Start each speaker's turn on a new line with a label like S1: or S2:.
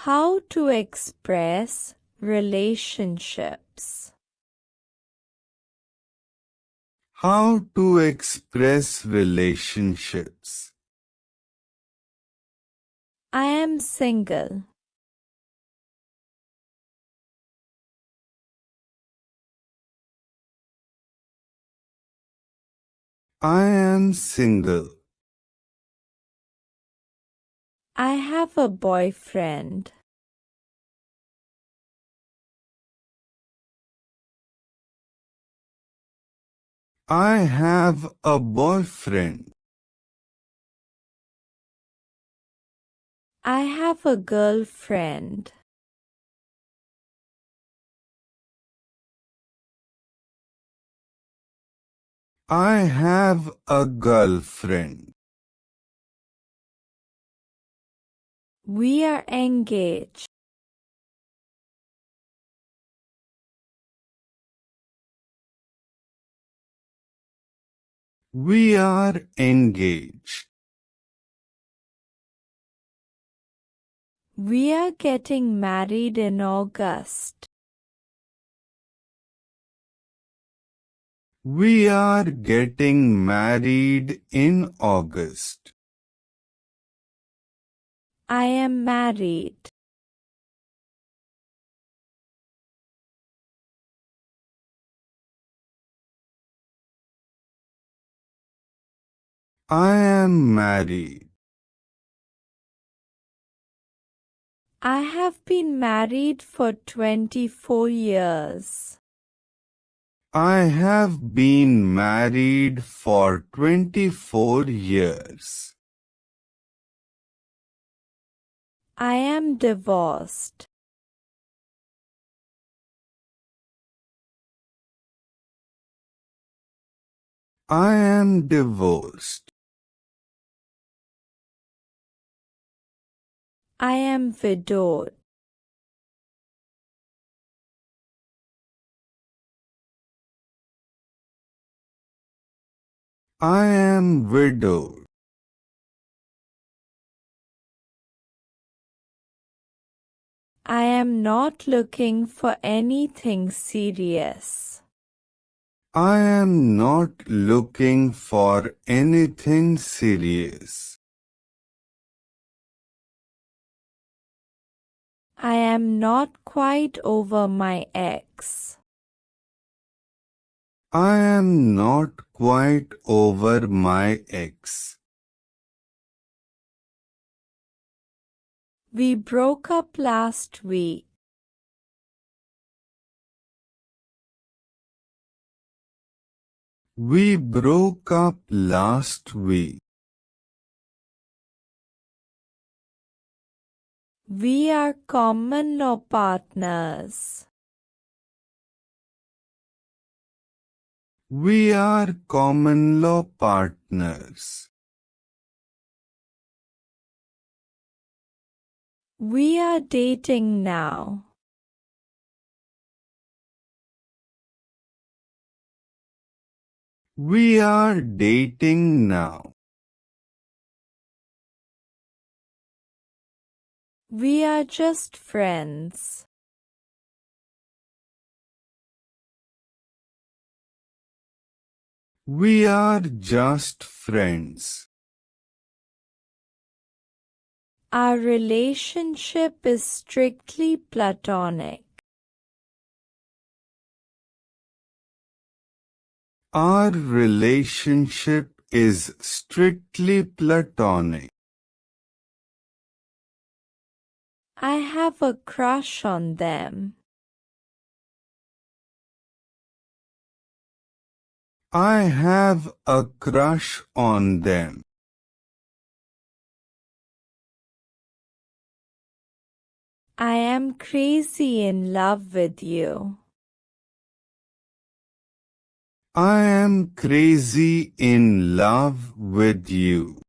S1: How to express relationships.
S2: How to express relationships.
S1: I am single.
S2: I am single.
S1: I have a boyfriend.
S2: I have a boyfriend.
S1: I have a girlfriend.
S2: I have a girlfriend.
S1: We are engaged.
S2: We are engaged.
S1: We are getting married in August.
S2: We are getting married in August.
S1: I am married.
S2: I am married.
S1: I have been married for 24 years.
S2: I have been married for 24 years.
S1: I am divorced.
S2: I am divorced.
S1: I am widowed.
S2: I am widowed.
S1: I am not looking for anything serious.
S2: I am not looking for anything serious.
S1: I am not quite over my ex.
S2: I am not quite over my ex.
S1: We broke up last week.
S2: We broke up last week.
S1: We are common law partners.
S2: We are common law partners.
S1: We are dating now.
S2: We are dating now.
S1: We are just friends.
S2: We are just friends.
S1: Our relationship is strictly platonic.
S2: Our relationship is strictly platonic.
S1: I have a crush on them.
S2: I have a crush on them.
S1: I am crazy in love with you.
S2: I am crazy in love with you.